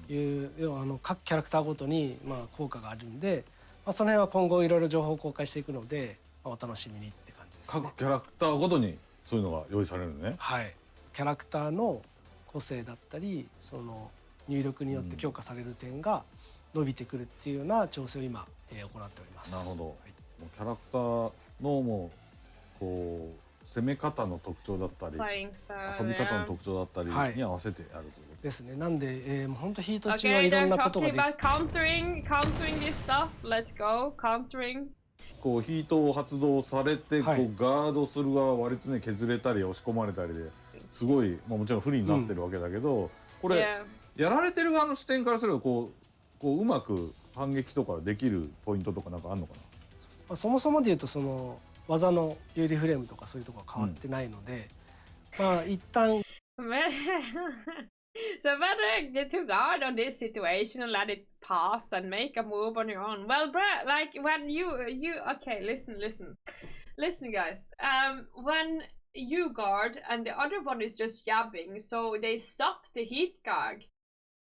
いう要は各キャラクターごとにまあ効果があるんで、まあその辺は今後いろいろ情報を公開していくので、まあお楽しみにって感じですね。各キャラクターごとにそういうのが用意されるね。はい。キャラクターの個性だったり、その入力によって強化される点が伸びてくるっていうような調整を今、行っております。なるほど。もうキャラクターのもうこう攻め方の特徴だったり、遊び方の特徴だったりに合わせてやるということですね。なんで、もう本当ヒート中はいろんなことができる。countering this stuff. Let's go countering. こうヒートを発動されて、こうガードする側は割とね削れたり押し込まれたりですごい、まあ、もちろん不利になってるわけだけど、これやられてる側の視点からするとこううまく反撃とかできるポイントとかなんかあるのかな。まあそもそもで言うとその技の有利フレームとかそういうところは変わってないので、まあ一旦 So better get to guard on this situation and let it pass and make a move on your own. Well, bruh, like when you okay, listen guys. When you guard and the other one is just jabbing, so they stop the heat gag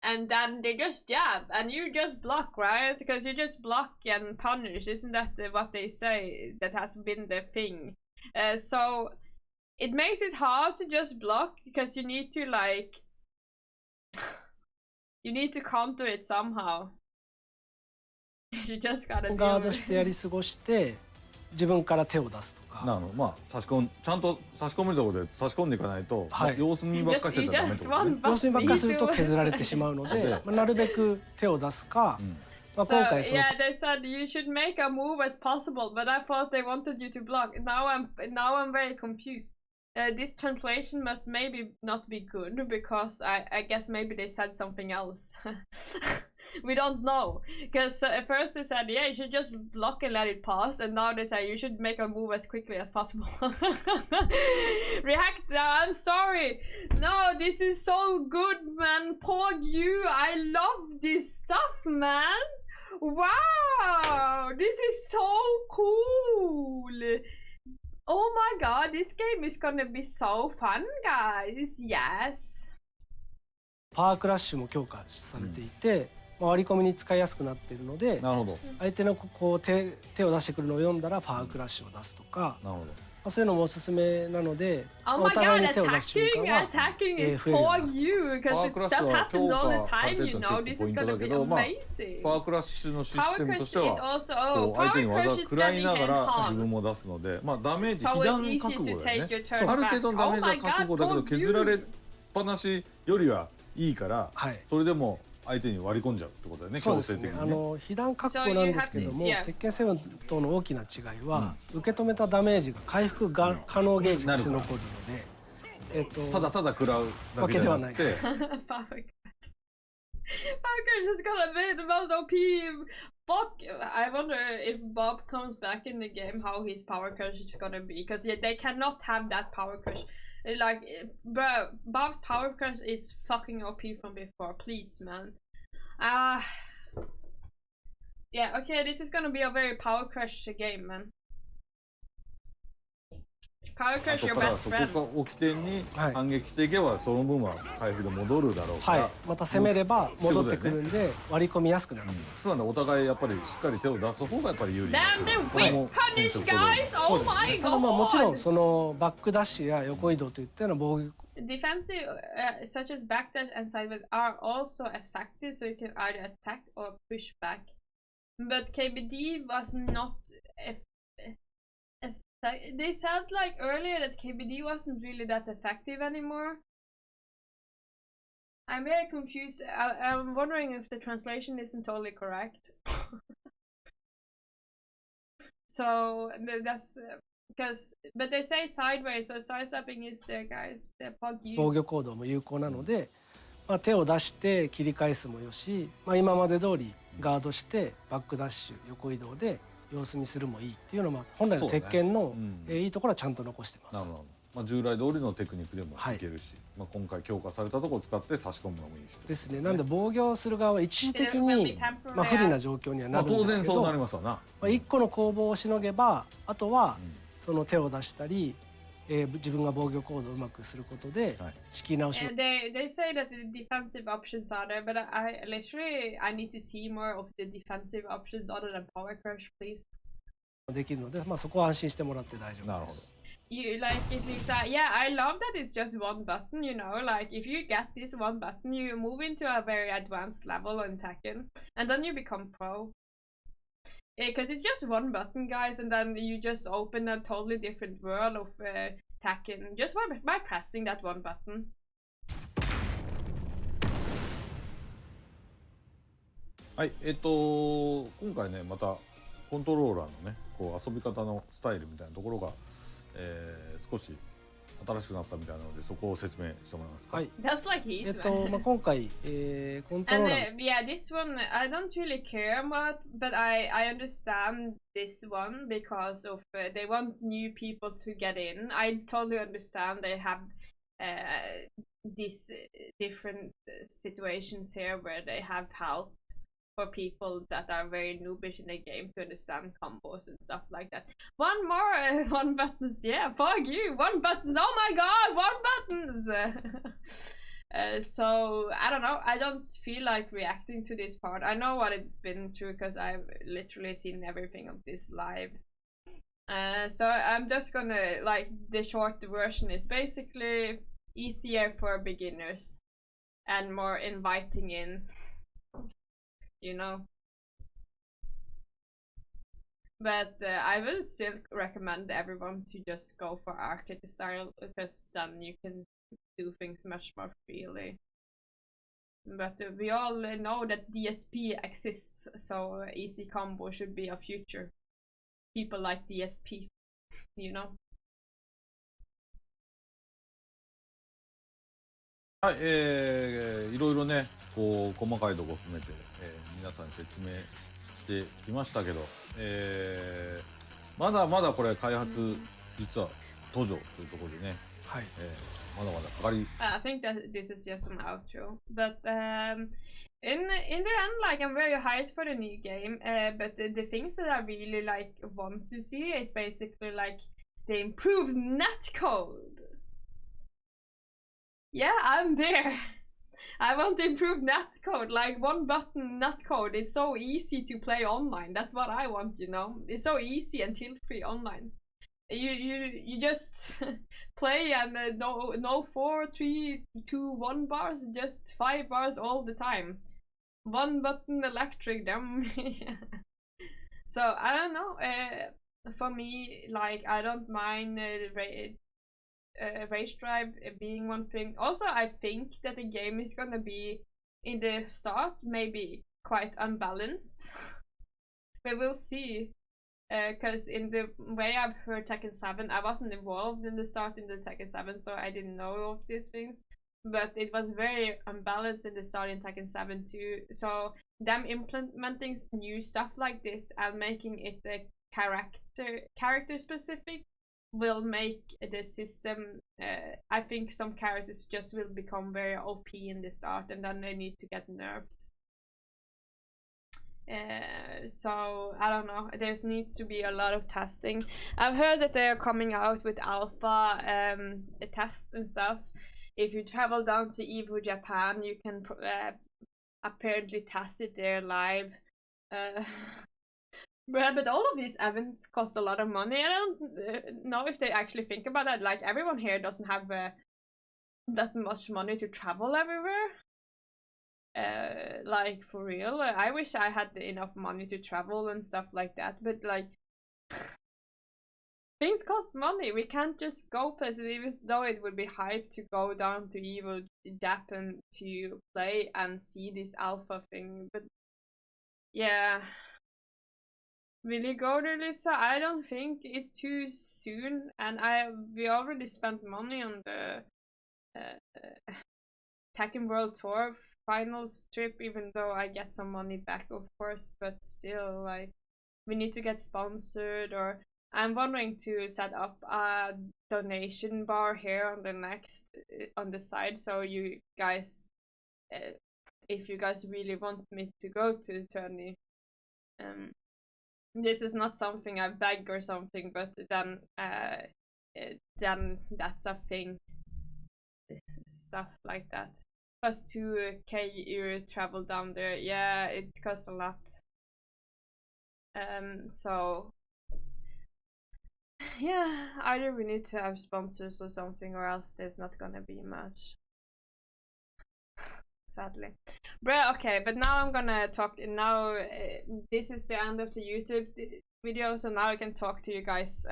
and then they just jab and you just block, right? Because you just block and punish, isn't that what they say? That has been the thing. So it makes it hard to just block because you need to like you need to counter it somehow. You just gotta do ガードしてやり過ごして自分から手を出すとか。なのまあちゃんと差し込めるところで差し込んでいかないと、様子見ばっかりしてちゃダメってことね。様子見ばっかりすると削られてしまうので、まあなるべく手を出すか。まあ今回その yeah, they said you should make a move as possible, but I thought they wanted you to block. Now I'm very confused. this translation must maybe not be good because I guess maybe they said something else. We don't know, because at first they said, yeah, you should just block and let it pass, and now they say you should make a move as quickly as possible. React, I'm sorry. No, this is so good, man. Pog you, I love this stuff, man. Wow, this is so cool. Oh my god, this game is gonna be so fun, guys. Yes. パワークラッシュも強化されていて、割り込みに使いやすくなっているので、なるほど。相手のこう手を出してくるのを読んだらパワークラッシュを出すとか、なるほど。そういうのもおすすめなので、Oh お my 互い god, に手を出す瞬間は attacking is 増えるよう for になる。 you, because that happens all the time, you know. This is gonna be amazing. パワークラッシュのシステムとしては Power crush is also こう相手に power 技 crush is 食らい getting ながら enhanced. 自分も出すので、まあダメージ So 被 it's 弾 easy 覚 to 悟だよ take ね。 your turn ある back. 程度のダ Oh メージは my 覚悟 god, だけど Pog 削られっ you. ぱなしよりはいいから、はい、それでも相手に割り込んじゃうってことだよね。そうですね。強制的にね。被弾確保なんですけども、 So you have to- 鉄拳7との大きな違いは、受け止めたダメージが回復が可能ゲージとして残るので、ただただ食らうだけじゃなくて、 Power crush. Power crush is gonna be the most OP. Fuck, I wonder if Bob comes back in the game, how his power crush is gonna be, because yeah, they cannot have that power crush. Like, bro, Bob's power crush is fucking OP from before. Please, man. Yeah, okay, this is gonna be a very power crush game, man. Power 後 crush か your ら best そ friend. こを起点にはい反撃していけばその分は回復で戻るだろうかはいら、、また攻めれば戻ってくるんで割り込みやすくなる。つまりお互いやっぱりしっかり手を出す方がやっぱり有利にな Damn, る。 the これ whip も punish, コンセプト通り guys! そう Oh ですね。 my ただまあもちろん god! そのバックダッシュや横移動といったような防御 Defensive, such as backdash and sideway, are also effective, so you can either attack or push back. But KBD was not. They said like earlier that KBD wasn't really that effective anymore. I'm very confused. I'm wondering if the translation isn't totally correct. So that's because, but they say sideways, so sidestepping is there, guys. The pog 防 you. 御行動も有効なので、まあ、手を出して切り返すもよし、まあ、今まで通りガードしてバックダッシュ横移動で様子見するもいいっていうのは、まあ、本来の鉄拳の、いいところはちゃんと残してます。なるほど。まあ従来通りのテクニックでもいけるし、まあ今回強化されたところを使って差し込むのもいいし。ですね。なんで防御する側は一時的に、まあ、不利な状況にはなるん当ですけど、然そうなりますわな。まあ、1個の攻防をしのげばあとはその手を出したり、自分が防御行動をうまくすることで仕切り直しも They say that the defensive options are there, but I need to see more of the defensive options other than power crush, please. できるので、まあ、そこは安心してもらって大丈夫です。You like it, Lisa? Yeah, I love that it's just one button, you know, like if you get this one button, you move into a very advanced level on Tekken, and then you become pro. Because it's just one button, guys, and then you just open a totally different world of Tekken just by pressing that one button. はい、今回ねまたコントローラーのねこう遊び方のスタイルみたいなところが、少し新しくなったみたいなのでそこを説明してもらえますか。はい。That's like heat, まあ今回、コントローラー And yeah, this one I don't really care about, but I understand this one because of they want new people to get in. I totally understand they have these different situations here where they have help for people that are very noobish in the game to understand combos and stuff like that. One more one buttons, yeah, fuck you, one buttons, oh my god, one buttons! So I don't know, I don't feel like reacting to this part. I know what it's been through because I've literally seen everything of this live. So I'm just gonna, like, the short version is basically easier for beginners and more inviting in, you know. But I will still recommend everyone to just go for arcade style because then you can do things much more freely. But we all know that DSP exists, so easy combo should be a future. People like DSP, you know. はい、いろいろねこう細かいところ含めて、皆さんに説明してきましたけど、まだまだこれ開発実は途上というところでね、はい。まだまだかかり。 I think that this is just an outro, but in the end, like I'm very hyped for the new game. But the things that I really like want to see is basically like the improved netcode. Yeah, I'm there. I want improved netcode, like one button netcode. It's so easy to play online. That's what I want, you know. It's so easy and tilt free online. You just play and no 4, 3, 2, 1 bars, just 5 bars all the time. One button electric them. So I don't know. For me, like I don't mind race drive being one thing. Also, I think that the game is gonna be in the start maybe quite unbalanced, but we'll see. Because in the way I've heard Tekken 7, I wasn't involved in the start in the Tekken 7, so I didn't know of these things. But it was very unbalanced in the start in Tekken 7 too. So them implementing new stuff like this and making it a character specific will make the system. I think some characters just will become very OP in the start, and then they need to get nerfed. So I don't know, there needs to be a lot of testing. I've heard that they are coming out with alpha tests and stuff. If you travel down to Evo Japan, you can apparently test it there live. But all of these events cost a lot of money. I don't know if they actually think about that. Like everyone here doesn't have that much money to travel everywhere. Like for real, I wish I had enough money to travel and stuff like that, but like things cost money. We can't just go places, even though it would be hype to go down to Evo Japan to play and see this alpha thing. But yeah, will you go there, Lisa? I don't think it's too soon, and we already spent money on the Tekken World Tour finals trip, even though I get some money back, of course, but still, like, we need to get sponsored. Or I'm wondering to set up a donation bar here on the side, so you guys, if you guys really want me to go to the tourney, this is not something I beg or something, but then that's a thing, stuff like that. Costs 2k euro travel down there. Yeah, it costs a lot. So yeah, either we need to have sponsors or something, or else there's not gonna be much. Sadly. Bruh, okay, but now I'm gonna talk. Now this is the end of the YouTube video, so now I can talk to you guys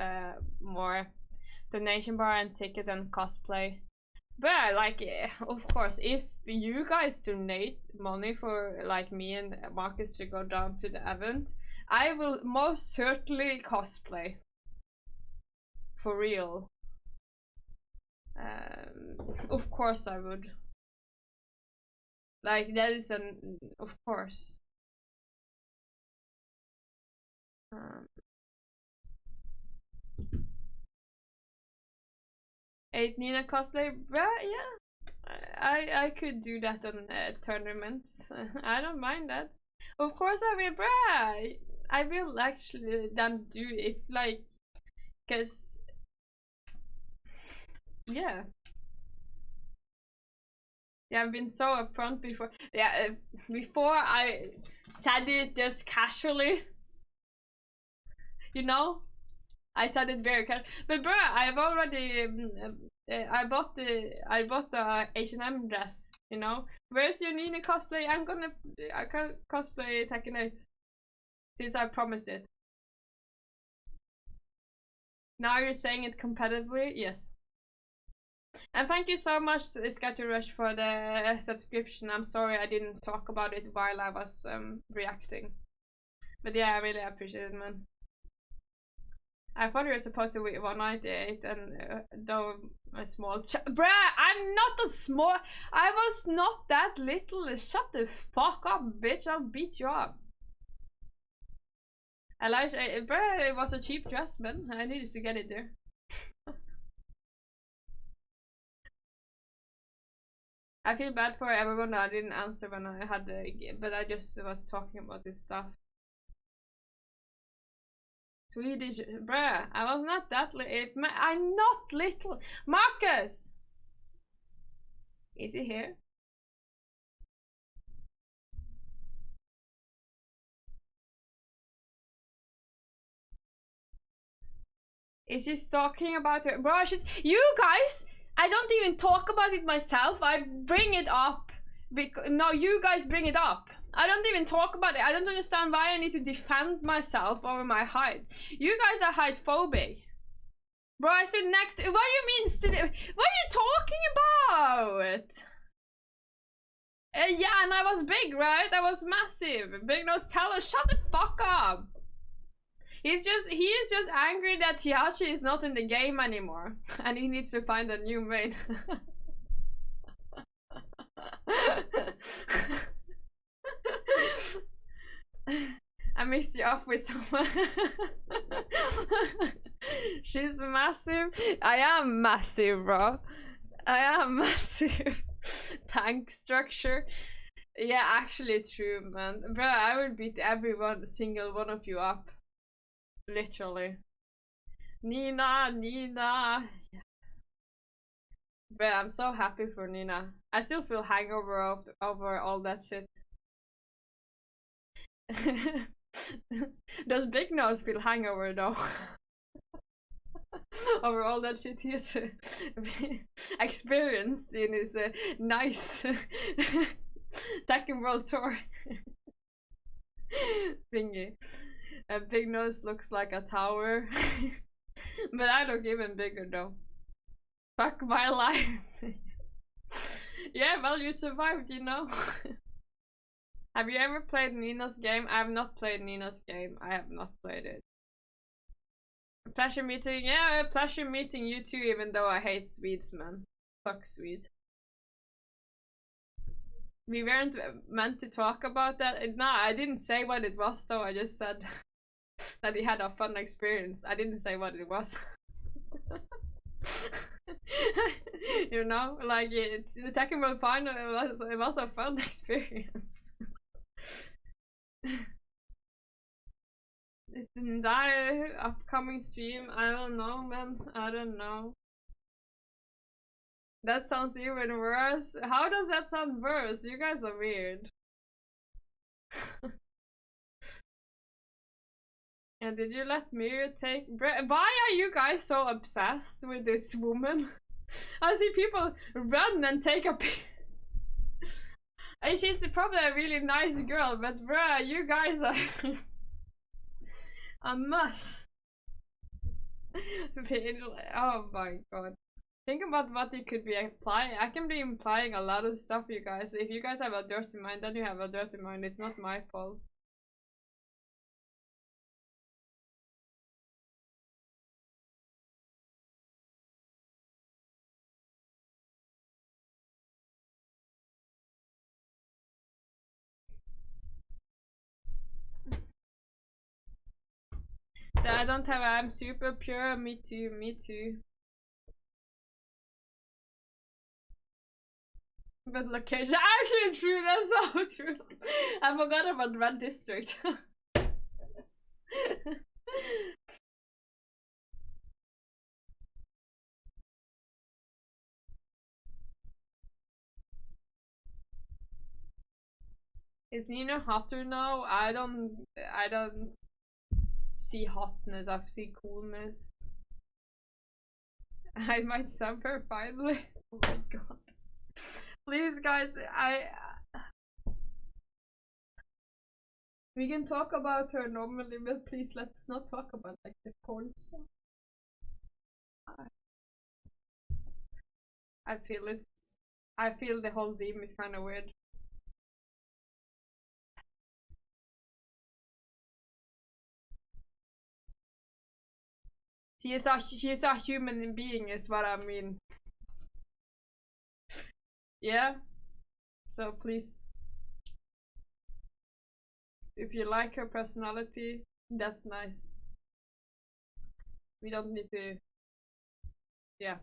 more. Donation bar and ticket and cosplay. But like, of course, if you guys donate money for like me and Marcus to go down to the event, I will most certainly cosplay. For real. Of course I would. Like, that is of course. Eight Nina cosplay, yeah. I could do that on tournaments. I don't mind that. Of course I will, bruh. I will actually then do if like, cause yeah. Yeah, I've been so upfront before. Yeah, before I said it just casually. You know, I said it very casually. But bruh, I've already I bought the H&M dress. You know, where's your Nina cosplay? I can cosplay Tekken 8 since I promised it. Now you're saying it competitively, yes. And thank you so much, Scatterrush, for the subscription. I'm sorry I didn't talk about it while I was reacting. But yeah, I really appreciate it, man. I thought you were supposed to be 198 and though a small bruh, I'm not a small. I was not that little. Shut the fuck up, bitch. I'll beat you up. Elijah, bruh, it was a cheap dress, man. I needed to get it there. I feel bad for everyone that I didn't answer when I had the, but I just was talking about this stuff. Swedish, bruh, I was not that little. I'm not little. Marcus! Is he here? Is she talking about her? Bro, she's. You guys! I don't even talk about it myself. I bring it up. No, you guys bring it up. I don't even talk about it. I don't understand why I need to defend myself over my height. You guys are height phobic. Bro, I stood next to. What do you mean? What are you talking about? Yeah, and I was big, right? I was massive. Big nose teller, shut the fuck up. He is just angry that Hiachi is not in the game anymore. And he needs to find a new main. I mixed you up with someone. She's massive. I am massive, bro. I am massive. Tank structure. Yeah, actually true, man. Bro, I would beat single one of you up. Literally. Nina. Yes. Bro, I'm so happy for Nina. I still feel hangover over all that shit. Does Big Nose feel hangover though? Over all that shit he's experienced in his nice Tekken World Tour thingy. Big Nose looks like a tower. But I look even bigger though. Fuck my life. Yeah, well, you survived, you know. Have you ever played Nina's game? I have not played Nina's game. I have not played it. Pleasure meeting. Yeah, pleasure meeting you too, even though I hate Swedes, man. Fuck Swede. We weren't meant to talk about that. No, I didn't say what it was though. I just said that he had a fun experience. I didn't say what it was. You know, like the Tekken World Final, it was a fun experience. It didn't die. Upcoming stream, I don't know, man. I don't know. That sounds even worse. How does that sound worse? You guys are weird. And did you let Mir take bread? Why are you guys so obsessed with this woman? I see people run and take a and she's probably a really nice girl, but bruh, you guys are a mess. Oh my god. Think about what you could be implying. I can be implying a lot of stuff, you guys. If you guys have a dirty mind, then you have a dirty mind. It's not my fault. I don't have. I'm super pure. Me too. Me too. But location. Actually, true. That's so true. I forgot about Red District. Is Nina hotter now? I don't see hotness. I see coolness. I might suffer finally. Oh my god. Please, guys, we can talk about her normally, but please let's not talk about like the porn stuff. I feel the whole theme is kind of weird. She is a human being, is what I mean. Yeah. So please, if you like her personality, that's nice. We don't need to. Yeah.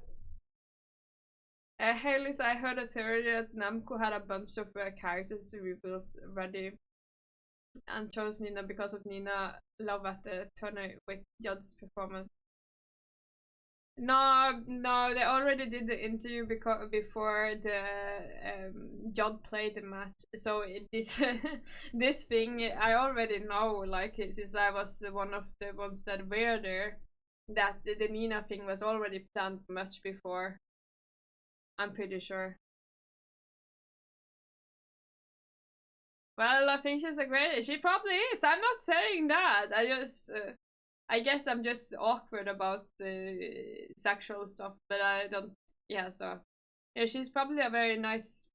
Hey Lisa, I heard a theory that Namco had a bunch of characters reveals ready and chose Nina because of Nina love at the tournament with Judd's performance. No, they already did the interview before the Judd played the match. So this thing I already know, like since I was one of the ones that were there, that the Nina thing was already planned much before. I'm pretty sure. Well, I think she's a great. She probably is. I'm not saying that. I guess I'm just awkward about the sexual stuff, but I don't. Yeah, so yeah, she's probably a very nice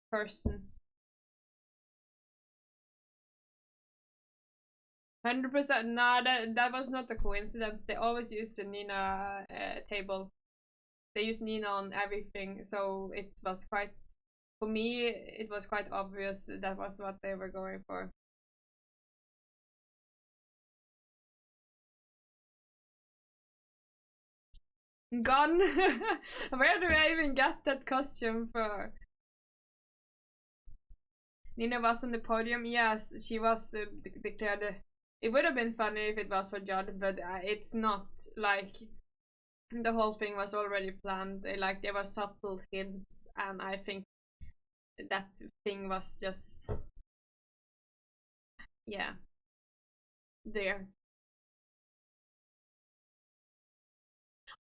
person. 100%. Nah, that was not a coincidence. They always use the Nina table. They use Nina on everything, so it was quite. For me, it was quite obvious that was what they were going for. Gone. Where do I even get that costume for? Nina was on the podium. Yes, she was declared. It would have been funny if it was for Judd, but it's not. Like the whole thing was already planned. Like there were subtle hints, and I think that thing was just there.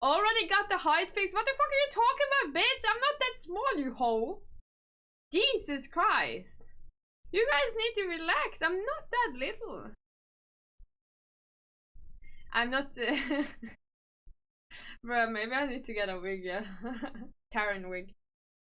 Already got the height fix. What the fuck are you talking about, bitch? I'm not that small, you hoe. Jesus Christ. You guys need to relax. I'm not that little. I'm not. Bro, maybe I need to get a wig, yeah. Karen wig.